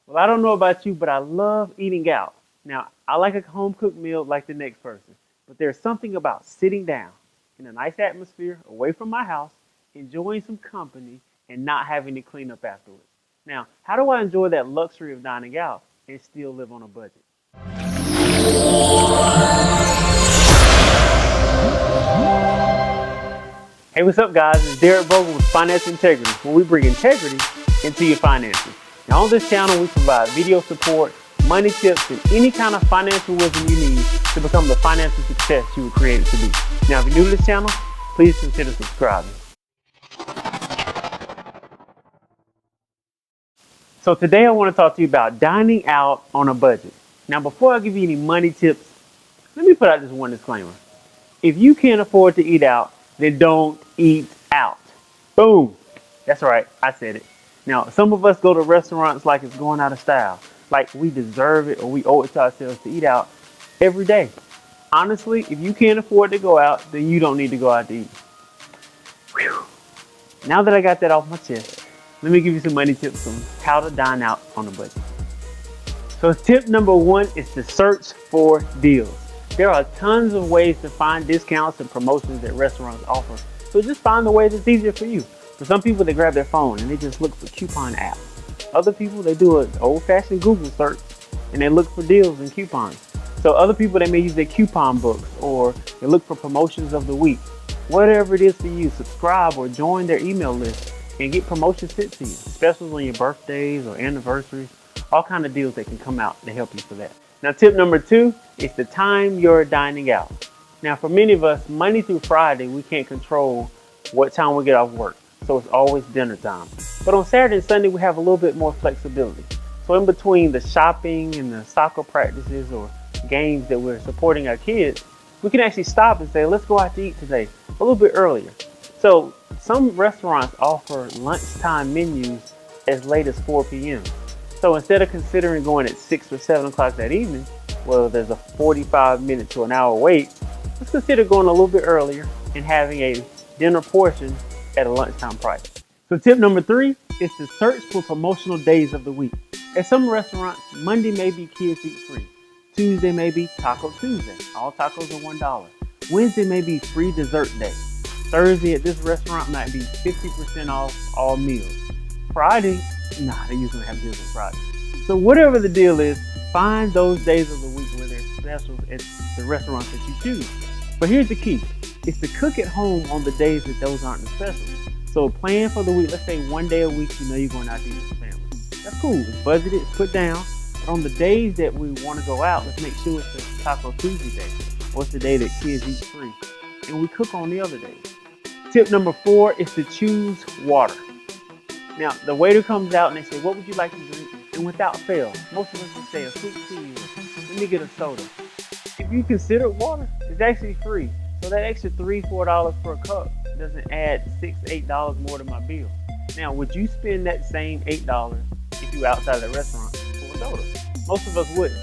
Well, I don't know about you, but I love eating out. Now, I like a home cooked meal like the next person, but there's something about sitting down in a nice atmosphere away from my house, enjoying some company, and not having to clean up afterwards. Now, how do I enjoy that luxury of dining out and still live on a budget? Hey, what's up, guys? It's Derrick Boger with Finance Integrity, where we bring integrity into your finances. Now, on this channel, we provide video support, money tips, and any kind of financial wisdom you need to become the financial success you were created to be. Now, if you're new to this channel, please consider subscribing. So today I want to talk to you about dining out on a budget. Now, before I give you any money tips, let me put out this one disclaimer. If you can't afford to eat out, then don't eat out. Boom. That's right. I said it. Now, some of us go to restaurants like it's going out of style, like we deserve it or we owe it to ourselves to eat out every day. Honestly, if you can't afford to go out, then you don't need to go out to eat. Whew. Now that I got that off my chest, let me give you some money tips on how to dine out on a budget. So tip number one is to search for deals. There are tons of ways to find discounts and promotions that restaurants offer. So just find the way that's easier for you. For some people, they grab their phone and they just look for coupon apps. Other people, they do an old-fashioned Google search and they look for deals and coupons. So other people, they may use their coupon books or they look for promotions of the week. Whatever it is for you, subscribe or join their email list and get promotions sent to you, specials on your birthdays or anniversaries, all kind of deals that can come out to help you for that. Now, tip number two is the time you're dining out. Now, for many of us, Monday through Friday, we can't control what time we get off work. So it's always dinner time. But on Saturday and Sunday, we have a little bit more flexibility. So in between the shopping and the soccer practices or games that we're supporting our kids, we can actually stop and say, let's go out to eat today a little bit earlier. So some restaurants offer lunchtime menus as late as 4 p.m. So instead of considering going at 6 or 7 o'clock that evening, well, there's a 45-minute to an hour wait, let's consider going a little bit earlier and having a dinner portion at a lunchtime price. So tip number three is to search for promotional days of the week. At some restaurants, Monday may be kids eat free. Tuesday may be Taco Tuesday. All tacos are $1. Wednesday may be free dessert day. Thursday at this restaurant might be 50% off all meals. Friday, they usually have deals on Friday. So whatever the deal is, find those days of the week where there's specials at the restaurants that you choose. But here's the key. It's to cook at home on the days that those aren't the specials. So plan for the week. Let's say one day a week, you know you're going out to eat with your family. That's cool. It's budgeted, it's put down. But on the days that we want to go out, let's make sure it's the Taco Tuesday day. Or it's the day that kids eat free. And we cook on the other days. Tip number four is to choose water. Now, the waiter comes out and they say, what would you like to drink? And without fail, most of us will say a sweet tea or let me get a soda. If you consider water, it's actually free. So that extra $3, $4 per cup doesn't add $6, $8 more to my bill. Now, would you spend that same $8 if you were outside the restaurant for a soda? Most of us wouldn't.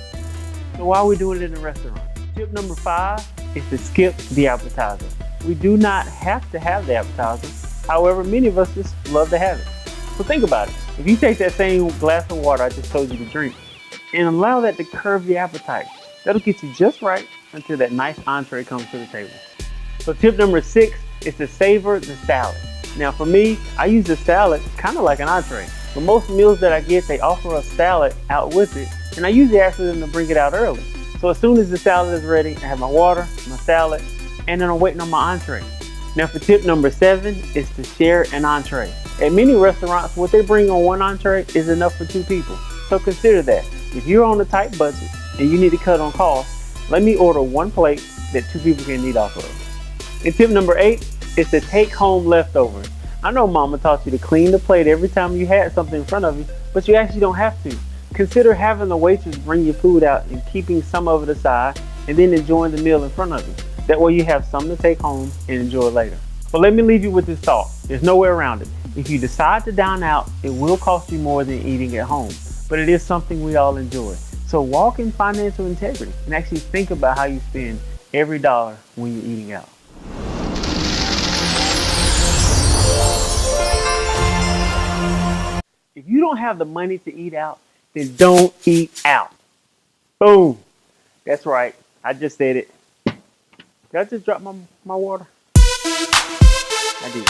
So why are we doing it in the restaurant? Tip number five is to skip the appetizer. We do not have to have the appetizer. However, many of us just love to have it. So think about it. If you take that same glass of water I just told you to drink and allow that to curb the appetite, that'll get you just right until that nice entree comes to the table. So tip number six is to savor the salad. Now for me, I use the salad kind of like an entree. For most meals that I get, they offer a salad out with it, and I usually ask them to bring it out early. So as soon as the salad is ready, I have my water, my salad, and then I'm waiting on my entree. Now for tip number seven is to share an entree. At many restaurants, what they bring on one entree is enough for 2 people. So consider that. If you're on a tight budget and you need to cut on costs, let me order 1 plate that 2 people can eat off of. And tip number 8 is to take home leftovers. I know mama taught you to clean the plate every time you had something in front of you, but you actually don't have to. Consider having the waitress bring your food out and keeping some of it aside and then enjoying the meal in front of you. That way you have something to take home and enjoy later. But let me leave you with this thought. There's no way around it. If you decide to dine out, it will cost you more than eating at home, but it is something we all enjoy. So walk in financial integrity and actually think about how you spend every dollar when you're eating out. If you don't have the money to eat out, then don't eat out. Boom. That's right. I just said it. Did I just drop my water? I did.